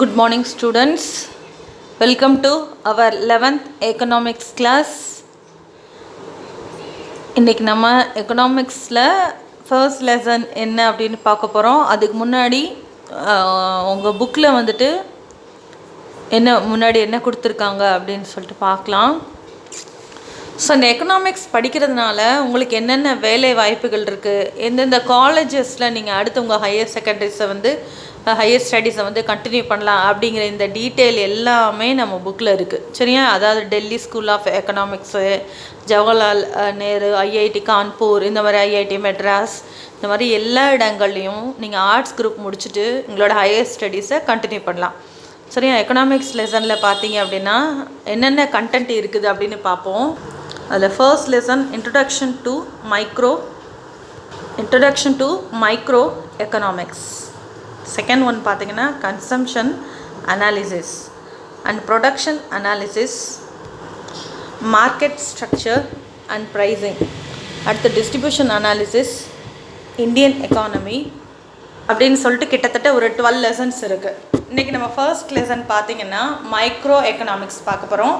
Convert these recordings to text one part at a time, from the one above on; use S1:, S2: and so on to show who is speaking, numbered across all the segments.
S1: Good morning students. Welcome to our 11th economics class. இன்றைக்கி நம்ம எக்கனாமிக்ஸில் first lesson என்ன அப்படின்னு பார்க்க போகிறோம். அதுக்கு முன்னாடி உங்கள் புக்கில் வந்துட்டு முன்னாடி என்ன கொடுத்துருக்காங்க அப்படின்னு சொல்லிட்டு பார்க்கலாம். ஸோ இந்த எக்கனாமிக்ஸ் படிக்கிறதுனால உங்களுக்கு என்னென்ன வேலை வாய்ப்புகள் இருக்குது, எந்தெந்த காலேஜஸில் நீங்கள் அடுத்து உங்கள் ஹையர் ஸ்டடீஸை வந்து கண்டினியூ பண்ணலாம் அப்படிங்கிற இந்த டீட்டெயில் எல்லாமே நம்ம புக்கில் இருக்குது. சரியா? அதாவது Delhi school of economics, Jawaharlal Nehru, IIT Kanpur, இந்த மாதிரி ஐஐடி மெட்ராஸ், இந்த மாதிரி எல்லா இடங்கள்லையும் நீங்கள் ஆர்ட்ஸ் குரூப் முடிச்சுட்டு உங்களோட ஹையர் ஸ்டடீஸை கண்டினியூ பண்ணலாம். சரியா? எக்கனாமிக்ஸ் லெசனில் பார்த்தீங்க அப்படின்னா என்னென்ன கண்டென்ட் இருக்குது அப்படின்னு பார்ப்போம். அதில் first lesson introduction to micro economics. Second one பார்த்தீங்கன்னா consumption analysis and production analysis, market structure and pricing, அடுத்து டிஸ்ட்ரிபியூஷன் அனாலிசிஸ், இந்தியன் எக்கானமி அப்படின்னு சொல்லிட்டு கிட்டத்தட்ட ஒரு 12 லெசன்ஸ் இருக்குது. இன்றைக்கி நம்ம ஃபர்ஸ்ட் லெசன் பார்த்திங்கன்னா மைக்ரோ எக்கனாமிக்ஸ் பார்க்க போகிறோம்.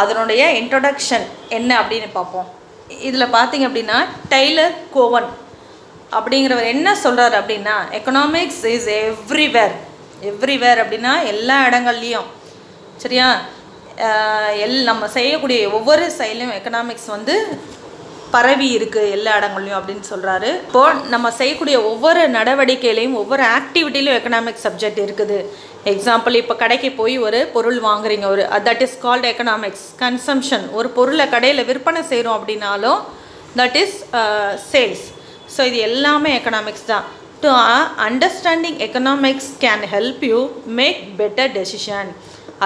S1: அதனுடைய இன்ட்ரொடக்ஷன் என்ன அப்படின்னு பார்ப்போம். இதில் பார்த்திங்க அப்படின்னா டெய்லர் கோவன் அப்படிங்கிறவர் என்ன சொல்கிறார் அப்படின்னா, எக்கனாமிக்ஸ் இஸ் எவ்ரிவேர் அப்படின்னா எல்லா இடங்கள்லையும். சரியா? நம்ம செய்யக்கூடிய ஒவ்வொரு செயலையும் எக்கனாமிக்ஸ் வந்து பரவி இருக்குது எல்லா இடங்கள்லையும் அப்படின்னு சொல்கிறாரு. இப்போது நம்ம செய்யக்கூடிய ஒவ்வொரு நடவடிக்கையிலையும் ஒவ்வொரு ஆக்டிவிட்டிலையும் எக்கனாமிக்ஸ் சப்ஜெக்ட் இருக்குது. எக்ஸாம்பிள், இப்போ கடைக்கு போய் ஒரு பொருள் வாங்குறீங்க, that is called economics. Consumption, ஒரு பொருளை கடையில் விற்பனை செய்கிறோம் அப்படின்னாலும் தட் இஸ் சேல்ஸ். ஸோ இது எல்லாமே எக்கனாமிக்ஸ் தான். To understanding economics can help you make better decision.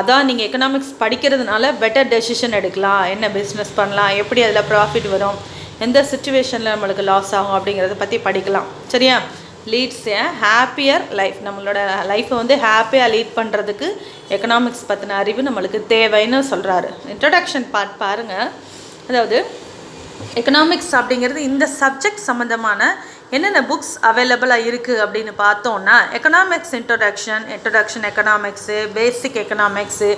S1: அதான் நீங்கள் எக்கனாமிக்ஸ் படிக்கிறதுனால பெட்டர் டெசிஷன் எடுக்கலாம். என்ன பிஸ்னஸ் பண்ணலாம், எப்படி அதில் ப்ராஃபிட் வரும், எந்த சுச்சுவேஷனில் நம்மளுக்கு லாஸ் ஆகும் அப்படிங்கிறத பற்றி படிக்கலாம். சரியா? லீட்ஸ் ஏ ஹாப்பியர் லைஃப். நம்மளோட லைஃப்பை வந்து ஹாப்பியாக லீட் பண்ணுறதுக்கு எக்கனாமிக்ஸ் பற்றின அறிவு நம்மளுக்கு தேவைன்னு சொல்கிறாரு. இன்ட்ரடக்ஷன் பார்ட் பாருங்கள். அதாவது எக்கனாமிக்ஸ் அப்படிங்கிறது இந்த சப்ஜெக்ட் சம்மந்தமான என்னென்ன புக்ஸ் அவைலபிளாக இருக்குது அப்படின்னு பார்த்தோன்னா, economics introduction economics, basic economics,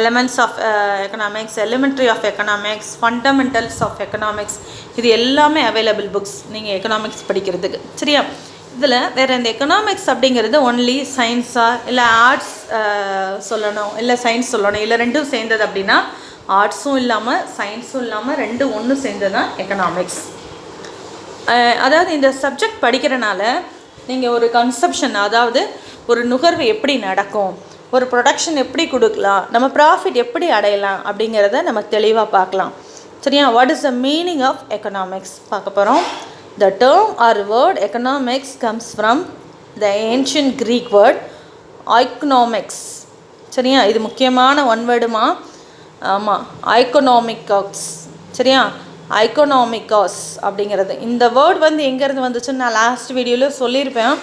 S1: elements of economics, elementary of economics, fundamentals of economics, இது எல்லாமே அவைலபிள் புக்ஸ் நீங்கள் எக்கனாமிக்ஸ் படிக்கிறதுக்கு. சரியா? இதில் வேறு இந்த எக்கனாமிக்ஸ் அப்படிங்கிறது ஒன்லி சயின்ஸாக இல்லை ஆர்ட்ஸ் சொல்லணும், இல்லை சயின்ஸ் சொல்லணும், இல்லை ரெண்டும் சேர்ந்தது அப்படின்னா ஆர்ட்ஸும் இல்லாமல் சயின்ஸும் இல்லாமல் ரெண்டும் ஒன்று சேர்ந்தது தான் எக்கனாமிக்ஸ். அதாவது இந்த சப்ஜெக்ட் படிக்கிறனால நீங்கள் ஒரு கன்சப்ஷன், அதாவது ஒரு நுகர்வு எப்படி நடக்கும், ஒரு ப்ரொடக்ஷன் எப்படி கொடுக்கலாம், நம்ம ப்ராஃபிட் எப்படி அடையலாம் அப்படிங்கிறத நம்ம தெளிவாக பார்க்கலாம். சரியா? What is the meaning of economics பார்க்க போகிறோம். The term or word economics comes from the ancient Greek word oikonomics. சரியா? இது முக்கியமான ஒன் வேர்டுமா? ஆமாம், ஐக்கோனாமிக்காஸ். சரியா? ஐக்கோனாமிக்காஸ் அப்படிங்கிறது இந்த வேர்டு வந்து எங்கேருந்து வந்துச்சுன்னு நான் லாஸ்ட் வீடியோவில் சொல்லியிருப்பேன்.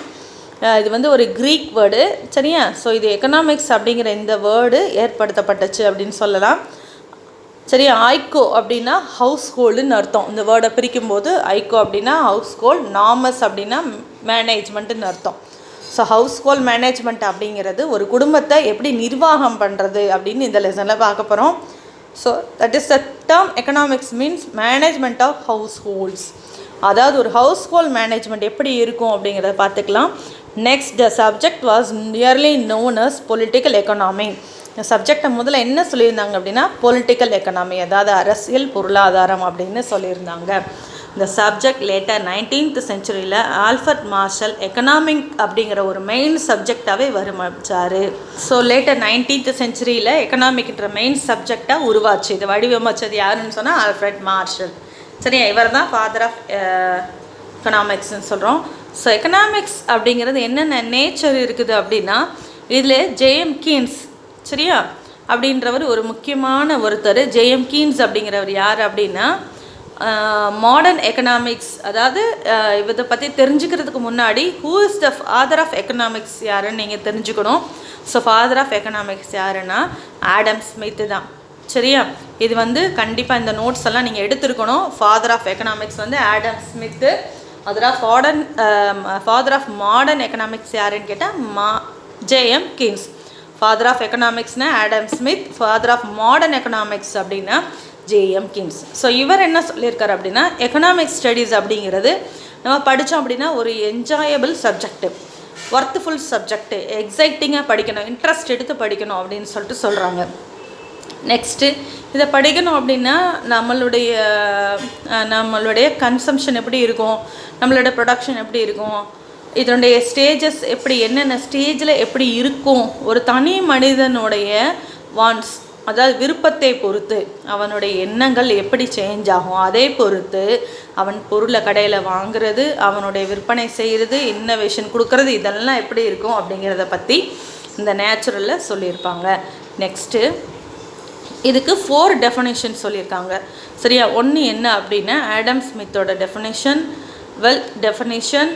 S1: இது வந்து ஒரு க்ரீக் வேர்டு. சரியா? ஸோ இது எக்கனாமிக்ஸ் அப்படிங்கிற இந்த வேர்டு ஏற்படுத்தப்பட்டுச்சு அப்படின்னு சொல்லலாம். சரியா? ஐக்கோ அப்படின்னா ஹவுஸ் ஹோல்டுன்னு அர்த்தம். இந்த வேர்டை பிரிக்கும்போது ஐக்கோ அப்படின்னா ஹவுஸ் ஹோல்ட், நாமஸ் அப்படின்னா மேனேஜ்மெண்ட்டுன்னு அர்த்தம். ஸோ ஹவுஸ் ஹோல்ட் மேனேஜ்மெண்ட் அப்படிங்கிறது ஒரு குடும்பத்தை எப்படி நிர்வாகம் பண்ணுறது அப்படின்னு இந்த லெசனில் பார்க்க போகிறோம். So that is the term economics means management of households. அதாவது ஒரு ஹவுஸ் ஹோல்ட் மேனேஜ்மெண்ட் எப்படி இருக்கும் அப்படிங்கிறத பார்த்துக்கலாம். Next, the subject was nearly known as political economy. இந்த சப்ஜெக்டை முதல்ல என்ன சொல்லியிருந்தாங்க அப்படின்னா பொலிட்டிக்கல் எக்கனாமி, அதாவது அரசியல் பொருளாதாரம் அப்படின்னு சொல்லியிருந்தாங்க. இந்த சப்ஜெக்ட் லேட்டர் 19th செஞ்சுரியில் ஆல்ஃபர்ட் மார்ஷல் எக்கனாமிக் அப்படிங்கிற ஒரு மெயின் சப்ஜெக்டாகவே வடிவமைச்சார். ஸோ லேட்டர் 19th செஞ்சுரியில் எக்கனாமிக்ன்ற மெயின் சப்ஜெக்டாக உருவாச்சு. இது வடிவமைச்சது யாருன்னு சொன்னால் ஆல்ஃபர்ட் மார்ஷல். சரியா? இவர் தான் ஃபாதர் ஆஃப் எக்கனாமிக்ஸ்ன்னு சொல்கிறோம். ஸோ எக்கனாமிக்ஸ் அப்படிங்கிறது என்னென்ன நேச்சர் இருக்குது அப்படின்னா, இதில் ஜேஎம் கீன்ஸ், சரியா, அப்படின்றவர் ஒரு முக்கியமான ஒருத்தர். ஜேஎம் கீன்ஸ் அப்படிங்கிறவர் யார் அப்படின்னா, மாடர்ன் எக்கனாமிக்ஸ், அதாவது இதை பற்றி தெரிஞ்சுக்கிறதுக்கு முன்னாடி who is the father of economics யாருன்னு நீங்கள் தெரிஞ்சுக்கணும். ஸோ ஃபாதர் ஆஃப் எக்கனாமிக்ஸ் யாருன்னா ஆடம் ஸ்மித்து தான். சரியா? இது வந்து கண்டிப்பாக இந்த நோட்ஸ் எல்லாம் நீங்கள் எடுத்துருக்கணும். ஃபாதர் ஆஃப் எக்கனாமிக்ஸ் வந்து Adam Smith. Father of modern economics யாருன்னு கேட்டால் ஜேஎம் கீன்ஸ். ஃபாதர் ஆஃப் எக்கனாமிக்ஸ்னால் Adam Smith, father of modern economics அப்படின்னா ஜேஎம் கின்ஸ். ஸோ இவர் என்ன சொல்லியிருக்காரு அப்படின்னா, எக்கனாமிக்ஸ் ஸ்டடீஸ் அப்படிங்கிறது நம்ம படித்தோம் அப்படின்னா ஒரு என்ஜாயபிள் சப்ஜெக்டு, ஒர்த்ஃபுல் சப்ஜெக்டு, எக்ஸைட்டிங்காக படிக்கணும், இன்ட்ரெஸ்ட் எடுத்து படிக்கணும் அப்படின்னு சொல்லிட்டு சொல்கிறாங்க. நெக்ஸ்ட்டு இதை படிக்கணும் அப்படின்னா நம்மளுடைய கன்சம்ஷன் எப்படி இருக்கும், நம்மளோட ப்ரொடக்ஷன் எப்படி இருக்கும், இதனுடைய ஸ்டேஜஸ் எப்படி, என்னென்ன ஸ்டேஜில் எப்படி இருக்கும், ஒரு தனி மனிதனுடைய வான்ஸ், அதாவது விருப்பத்தை பொறுத்து அவனுடைய எண்ணங்கள் எப்படி சேஞ்ச் ஆகும், அதை பொறுத்து அவன் பொருளை கடையில் வாங்குறது, அவனுடைய விற்பனை செய்கிறது, இன்னோவேஷன் கொடுக்கறது, இதெல்லாம் எப்படி இருக்கும் அப்படிங்கிறத பற்றி இந்த நேச்சுரலில் சொல்லியிருப்பாங்க. நெக்ஸ்ட்டு இதுக்கு 4 டெஃபனிஷன் சொல்லியிருக்காங்க. சரியா, ஒன்று என்ன அப்படின்னா ஆடம் ஸ்மித்தோட definition, wealth definition.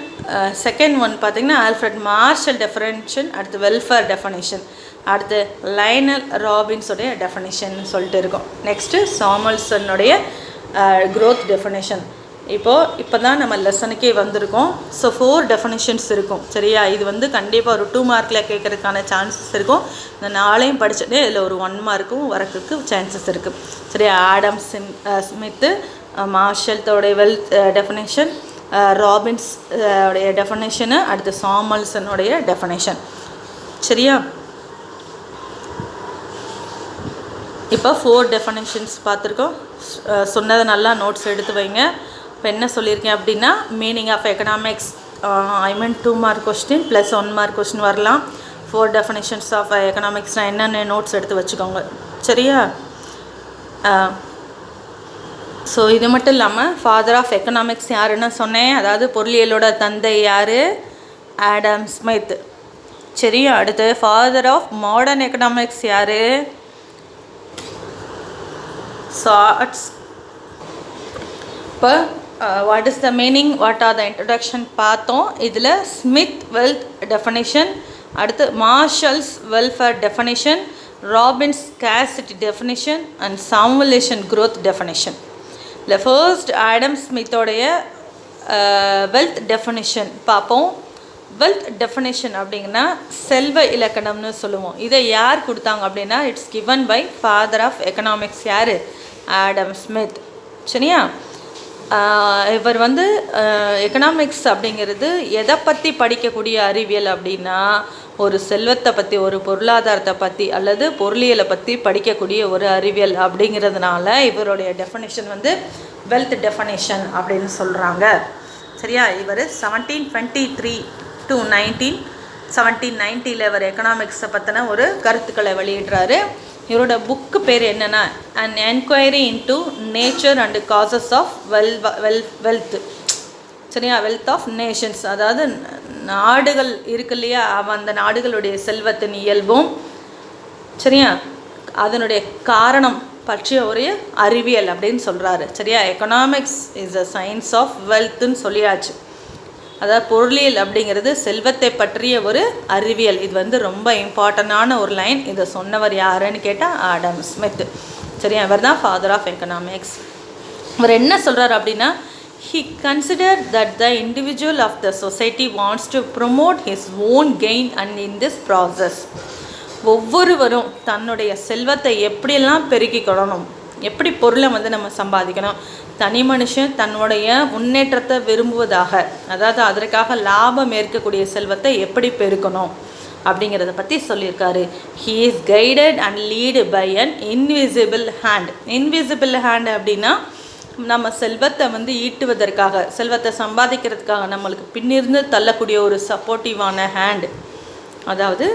S1: Second one பார்த்திங்கன்னா ஆல்ஃப்ரட் மார்ஷல் டெஃபனிஷன், அடுத்து வெல்ஃபேர் டெஃபனிஷன், அடுத்து லைனல் ராபின்ஸோடைய டெஃபனிஷன் சொல்லிட்டு இருக்கோம். நெக்ஸ்ட்டு சாமுவல்சனுடைய க்ரோத் டெஃபனிஷன். இப்போ தான் நம்ம லெசனுக்கே வந்திருக்கோம். ஸோ 4 டெஃபனிஷன்ஸ் இருக்கும். சரியா, இது வந்து கண்டிப்பாக ஒரு 2 மார்க்கில் கேட்குறதுக்கான சான்சஸ் இருக்கும். இந்த 4ஐயும் படிச்சுட்டு இதில் ஒரு 1 மார்க்கும் வரத்துக்கு சான்சஸ் இருக்குது. சரியா, ஆடம் ஸ்மித்து, மார்ஷல்தோடைய வெல்த் டெஃபனிஷன், ராபின்ஸ் உடைய டெஃபனிஷனு, அடுத்து சாமுவல்சனுடைய டெஃபனிஷன். சரியா, இப்போ 4 டெஃபனிஷன்ஸ் பார்த்துருக்கோம். சொன்னதை நல்லா நோட்ஸ் எடுத்து வைங்க. இப்போ என்ன சொல்லியிருக்கேன் அப்படின்னா, meaning of economics, I mean 2 mark question plus 1 mark question வரலாம். 4 டெஃபனிஷன்ஸ் ஆஃப் எக்கனாமிக்ஸ்னால் என்னென்ன நோட்ஸ் எடுத்து வச்சுக்கோங்க. சரியா, ஸோ இது மட்டும் இல்லாமல் ஃபாதர் ஆஃப் எக்கனாமிக்ஸ் யாருன்னு சொன்னேன், அதாவது பொருளியலோட தந்தை யார், ஆடம் ஸ்மித். சரியா, அடுத்து ஃபாதர் ஆஃப் மாடர்ன் எக்கனாமிக்ஸ் யார், சார்ட்ஸ். இப்போ what is the meaning, what are the introduction பார்த்தோம். இதில் ஸ்மித் வெல்த் டெஃபனிஷன், அடுத்து Marshall's welfare definition, Robbins scarcity definition and Samuelson growth definition. இல்லை ஃபர்ஸ்ட் ஆடம் ஸ்மித்தோடைய வெல்த் டெஃபனிஷன் பார்ப்போம். வெல்த் டெஃபனிஷன் அப்படிங்கன்னா செல்வ இலக்கணம்னு சொல்லுவோம். இதை யார் கொடுத்தாங்க அப்படின்னா, it's given by father of economics யார், ஆடம் ஸ்மித். சரியா, இவர் வந்து எக்கனாமிக்ஸ் அப்படிங்கிறது எதை பற்றி படிக்கக்கூடிய அறிவியல் அப்படின்னா, ஒரு செல்வத்தை பற்றி, ஒரு பொருளாதாரத்தை பற்றி அல்லது பொருளியலை பற்றி படிக்கக்கூடிய ஒரு அறிவியல் அப்படிங்கிறதுனால இவருடைய டெஃபனிஷன் வந்து வெல்த் டெஃபனிஷன் அப்படின்னு சொல்கிறாங்க. சரியா, இவர் 1723 to 1790 இவர் எக்கனாமிக்ஸை பற்றின ஒரு கருத்துக்களை வெளியிடுறாரு. இவரோட புக்கு பேர் என்னென்னா, an enquiry into nature and causes of wealth. சரியா, வெல்த் ஆஃப் நேஷன்ஸ், அதாவது நாடுகள் இருக்கு இல்லையா, அந்த நாடுகளுடைய செல்வத்தின் இயல்பும், சரியா, அதனுடைய காரணம் பற்றிய ஒரு அறிவியல் அப்படின்னு சொல்கிறாரு. சரியா, economics is a science of வெல்த்துன்னு சொல்லியாச்சு. அதாவது பொருளியல் அப்படிங்கிறது செல்வத்தை பற்றிய ஒரு அறிவியல். இது வந்து ரொம்ப இம்பார்ட்டண்டான ஒரு லைன். இதை சொன்னவர் யாருன்னு கேட்டால் ஆடம் ஸ்மித். சரியா, இவர் தான் ஃபாதர் ஆஃப் எக்கனாமிக்ஸ். இவர் என்ன சொல்கிறார் அப்படின்னா, he considered that the individual of the society wants to promote his own gain and in this process ஒவ்வொருவரும் தன்னுடைய செல்வத்தை எப்படியெல்லாம் பெருக்கிக்கொள்ளணும், எப்படி பொருளை வந்து நம்ம சம்பாதிக்கணும், தனி மனுஷன் தன்னுடைய முன்னேற்றத்தை விரும்புவதாக, அதாவது அதற்காக லாபம் ஏற்கக்கூடிய செல்வத்தை எப்படி பெருக்கணும் அப்படிங்கிறத பற்றி சொல்லியிருக்காரு. he is guided and lead by an invisible hand. invisible hand அப்படின்னா நம்ம செல்வத்தை வந்து ஈட்டுவதற்காக, செல்வத்தை சம்பாதிக்கிறதுக்காக நம்மளுக்கு பின்னிருந்து தள்ளக்கூடிய ஒரு சப்போர்ட்டிவான ஹேண்ட். அதாவது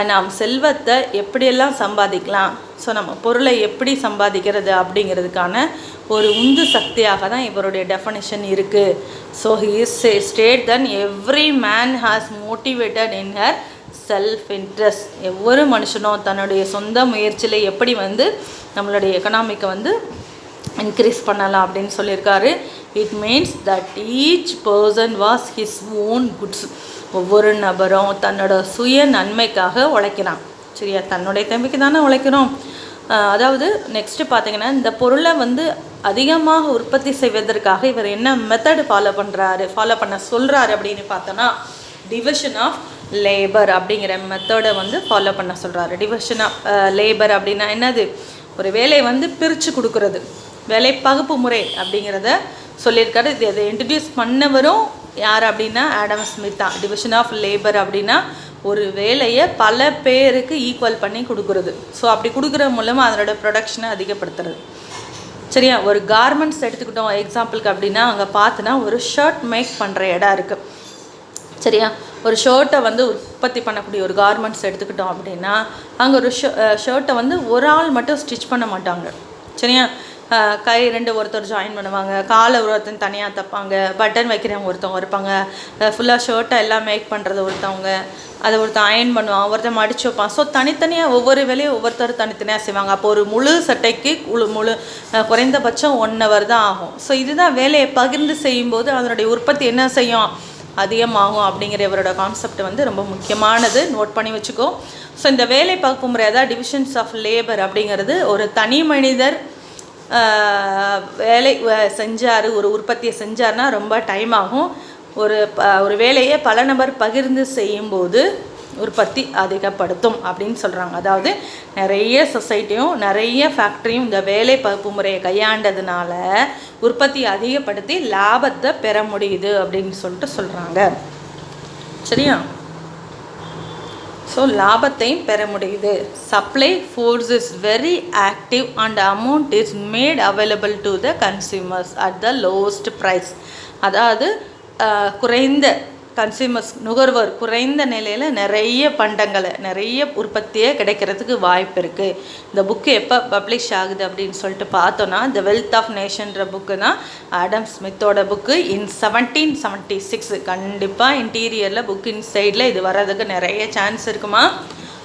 S1: நாம் செல்வத்தை எப்படியெல்லாம் சம்பாதிக்கலாம், ஸோ நம்ம பொருளை எப்படி சம்பாதிக்கிறது அப்படிங்கிறதுக்கான ஒரு உந்து சக்தியாக தான் இவருடைய டெஃபனிஷன் இருக்குது. So he is state than every man has motivated in her self interest. ஒவ்வொரு மனுஷனும் தன்னுடைய சொந்த முயற்சியில் எப்படி வந்து நம்மளுடைய எக்கனாமிக்கை வந்து இன்க்ரீஸ் பண்ணலாம் அப்படின்னு சொல்லியிருக்காரு. It means that each person was his own goods. ஒவ்வொரு நபரும் தன்னோட சுய நன்மைக்காக உழைக்கிறான். சரியா, தன்னுடைய தேவைக்கு தானே உழைக்கிறோம். அதாவது நெக்ஸ்ட்டு பார்த்திங்கன்னா, இந்த பொருளை வந்து அதிகமாக உற்பத்தி செய்வதற்காக இவர் என்ன மெத்தடு ஃபாலோ பண்ண சொல்கிறாரு அப்படின்னு பார்த்தோன்னா, டிவிஷன் ஆஃப் லேபர் அப்படிங்கிற மெத்தடை வந்து ஃபாலோ பண்ண சொல்கிறாரு. டிவிஷன் ஆஃப் லேபர் அப்படின்னா என்னது? ஒரு வேலையை வந்து பிரித்து கொடுக்குறது, வேலை பகுப்பு முறை அப்படிங்கிறத சொல்லியிருக்காரு. இது அதை இன்ட்ரடியூஸ் பண்ணவரும் யார் அப்படின்னா ஆடம் ஸ்மித் தான். டிவிஷன் ஆஃப் லேபர் அப்படின்னா ஒரு வேலையை பல பேருக்கு ஈக்குவல் பண்ணி கொடுக்குறது. ஸோ அப்படி கொடுக்குற மூலமாக அதனோட ப்ரொடக்ஷனை அதிகப்படுத்துறது. சரியா? ஒரு கார்மெண்ட்ஸ் எடுத்துக்கிட்டோம் எக்ஸாம்பிளுக்கு அப்படின்னா, அங்கே பார்த்தினா ஒரு ஷர்ட் மேக் பண்ணுற இடம் இருக்குது. சரியா? ஒரு ஷர்ட்டை வந்து உற்பத்தி பண்ணக்கூடிய ஒரு கார்மெண்ட்ஸ் எடுத்துக்கிட்டோம் அப்படின்னா, அங்கே ஒரு ஷர்ட்டை வந்து ஒரு ஆள் மட்டும் ஸ்டிச் பண்ண மாட்டாங்க. சரியா? கை 2 ஒருத்தர் ஜாயின் பண்ணுவாங்க, காலை ஒருத்தன் தனியாக தைப்பாங்க, பட்டன் வைக்கிறவங்க ஒருத்தவங்க இருப்பாங்க, ஃபுல்லாக ஷர்ட்டை எல்லாம் மேக் பண்ணுறது ஒருத்தவங்க, அதை ஒருத்தன் அயன் பண்ணுவான், ஒருத்தன் மடித்து வைப்பான். ஸோ தனித்தனியாக ஒவ்வொரு வேலையும் ஒவ்வொருத்தர் தனித்தனியாக செய்வாங்க. அப்போ ஒரு முழு சட்டைக்கு முழு குறைந்தபட்சம் 1 hour தான் ஆகும். ஸோ இதுதான் வேலையை பகிர்ந்து செய்யும்போது அதனுடைய உற்பத்தி என்ன செய்யும்? அதிகமாகும் அப்படிங்கிற இவரோட கான்செப்ட் வந்து ரொம்ப முக்கியமானது. நோட் பண்ணி வச்சுக்கோ. ஸோ இந்த வேலை பகுப்பு முறை, அதாவது டிவிஷன்ஸ் ஆஃப் லேபர் அப்படிங்கிறது ஒரு தனி மனிதர் வேலை செஞ்சார், ஒரு உற்பத்தியை செஞ்சார்னா ரொம்ப டைம் ஆகும். ஒரு வேலையை பல நபர் பகிர்ந்து செய்யும்போது உற்பத்தி அதிகப்படுத்தும் அப்படின்னு சொல்கிறாங்க. அதாவது நிறைய சொசைட்டியும் நிறைய ஃபேக்ட்ரியும் இந்த வேலை பகுப்பு முறையை கையாண்டதுனால உற்பத்தி அதிகப்படுத்தி லாபத்தை பெற முடியுது அப்படின்னு சொல்கிறாங்க. சரியா? ஸோ லாபத்தையும் பெற முடியுது. Supply force is very active and amount is made available to the consumers at the lowest price. அதாவது குறைந்த கன்சியூமர்ஸ், நுகர்வோர் குறைந்த நிலையில் நிறைய பண்டங்களை, நிறைய உற்பத்தியை கிடைக்கிறதுக்கு வாய்ப்பு இருக்குது. இந்த புக்கு எப்போ பப்ளிஷ் ஆகுது அப்படின்னு சொல்லிட்டு பார்த்தோன்னா, த வெல்த் ஆஃப் நேஷன்ற புக்கு தான் ஆடம் ஸ்மித்தோட புக்கு. இன் 1776. கண்டிப்பாக இன்டீரியரில் புக் இன்சைடில் இது வர்றதுக்கு நிறைய சான்ஸ் இருக்குமா?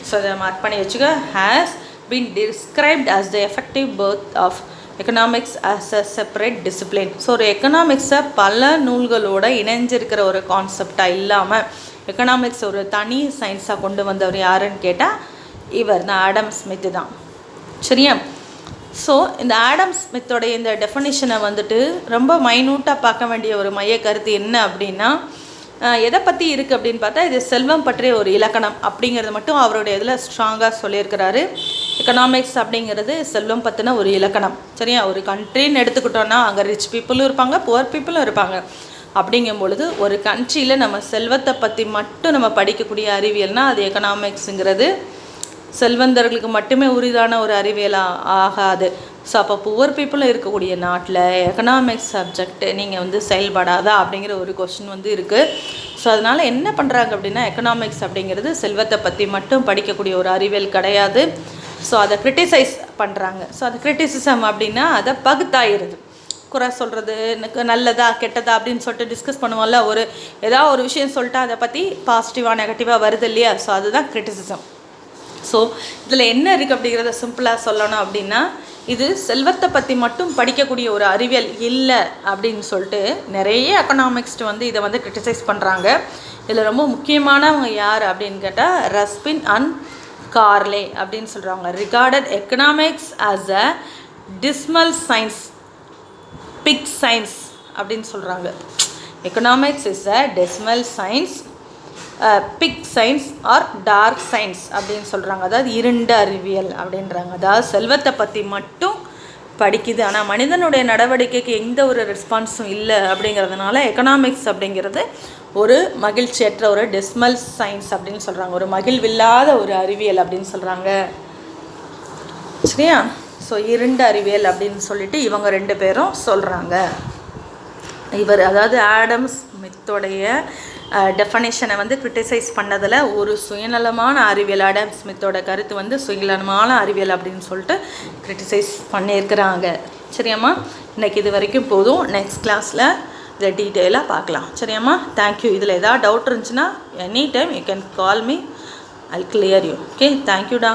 S1: ஸோ அதை மார்க் பண்ணி வச்சுக்க. Has been described as the effective birth of economics as a separate discipline. So ஒரு எக்கனாமிக்ஸை பல நூல்களோடு இணைஞ்சிருக்கிற ஒரு கான்செப்டாக இல்லாமல் எக்கனாமிக்ஸ் ஒரு தனி சயின்ஸாக கொண்டு வந்தவர் யாருன்னு கேட்டால் இவர் தான், ஆடம் ஸ்மித்து தான். சரியா? ஸோ இந்த ஆடம் ஸ்மித்தோடைய இந்த டெஃபனிஷனை வந்துட்டு ரொம்ப மைனூட்டாக பார்க்க வேண்டிய ஒரு மைய கருத்து என்ன அப்படின்னா, எதை பற்றி இருக்குது அப்படின்னு பார்த்தா, இது செல்வம் பற்றிய ஒரு இலக்கணம் அப்படிங்கிறது மட்டும் அவருடைய இதில் ஸ்ட்ராங்காக சொல்லியிருக்கிறாரு. எக்கனாமிக்ஸ் அப்படிங்கிறது செல்வம் பற்றின ஒரு இலக்கணம். சரியா? ஒரு கண்ட்ரின்னு எடுத்துக்கிட்டோன்னா அங்கே ரிச் பீப்புளும் இருப்பாங்க, புவர் பீப்புளும் இருப்பாங்க. அப்படிங்கும் பொழுது ஒரு கண்ட்ரியில் நம்ம செல்வத்தை பற்றி மட்டும் நம்ம படிக்கக்கூடிய அறிவியல்னால் அது எக்கனாமிக்ஸுங்கிறது செல்வந்தர்களுக்கு மட்டுமே உரிதான ஒரு அறிவியலாக ஆகாது. ஸோ அப்போ புவர் பீப்புளும் இருக்கக்கூடிய நாட்டில் எக்கனாமிக்ஸ் சப்ஜெக்ட் நீங்கள் வந்து செயல்படாதா அப்படிங்கிற ஒரு கொஸ்டின் வந்து இருக்குது. ஸோ அதனால் என்ன பண்ணுறாங்க அப்படின்னா, எக்கனாமிக்ஸ் அப்படிங்கிறது செல்வத்தை பற்றி மட்டும் படிக்கக்கூடிய ஒரு அறிவியல் கிடையாது. ஸோ அதை கிரிட்டிசைஸ் பண்ணுறாங்க. ஸோ அது கிரிட்டிசிசம் அப்படின்னா அதை பகுத்தாயிருது, குறை சொல்கிறது, எனக்கு நல்லதா கெட்டதா அப்படின்னு சொல்லிட்டு டிஸ்கஸ் பண்ணுவோம்ல. ஏதாவது ஒரு விஷயம் சொல்லிட்டு அதை பற்றி பாசிட்டிவாக நெகட்டிவாக வருது இல்லையா? ஸோ அதுதான் கிரிட்டிசிசம். ஸோ இதில் என்ன இருக்குது அப்படிங்கிறத சிம்பிளாக சொல்லணும் அப்படின்னா, இது செல்வத்தை பற்றி மட்டும் படிக்கக்கூடிய ஒரு அறிவியல் இல்லை அப்படின்னு சொல்லிட்டு நிறைய எக்கனாமிக்ஸ்ட் வந்து இதை வந்து கிரிட்டிசைஸ் பண்ணுறாங்க. இதில் ரொம்ப முக்கியமானவங்க யார் அப்படின்னு கேட்டால் ரஸ்பின் அண்ட் கார்லே அப்படின்னு சொல்கிறாங்க. Regarded economics as a dismal science, pig science அப்படின்னு சொல்கிறாங்க. Economics is a decimal science, pig science or dark science அப்படின்னு சொல்கிறாங்க. அதாவது இருண்ட அறிவியல் அப்படின்றாங்க. அதாவது செல்வத்தை பற்றி மட்டும் படிக்குது, ஆனால் மனிதனுடைய நடவடிக்கைக்கு எந்த ஒரு ரெஸ்பான்ஸும் இல்லை அப்படிங்கிறதுனால எக்கனாமிக்ஸ் அப்படிங்கிறது ஒரு மகிழ்ச்சியற்ற ஒரு டெசிமல் சயின்ஸ் அப்படின்னு சொல்கிறாங்க. ஒரு மகிழ்வில்லாத ஒரு அறிவியல் அப்படின்னு சொல்கிறாங்க. சரியா? ஸோ இருண்ட அறிவியல் அப்படின்னு சொல்லிட்டு இவங்க 2 பேரும் சொல்கிறாங்க. இவர் அதாவது ஆடம் ஸ்மித்தோடைய டெஃபனேஷனை வந்து கிரிட்டிசைஸ் பண்ணதில் ஒரு சுயநலமான அறிவியல், ஆடம் ஸ்மித்தோட கருத்து வந்து சுயநலமான அறிவியல் அப்படின்னு சொல்லிட்டு கிரிட்டிசைஸ் பண்ணியிருக்கிறாங்க. சரியாம்மா? இன்றைக்கி இது வரைக்கும் போதும். நெக்ஸ்ட் கிளாஸில் இதை டீட்டெயிலாக பார்க்கலாம். சரியாம்மா? தேங்க்யூ. இதில் ஏதாவது டவுட் இருந்துச்சுன்னா any time you can call me, I clear you. Okay, தேங்க்யூடா.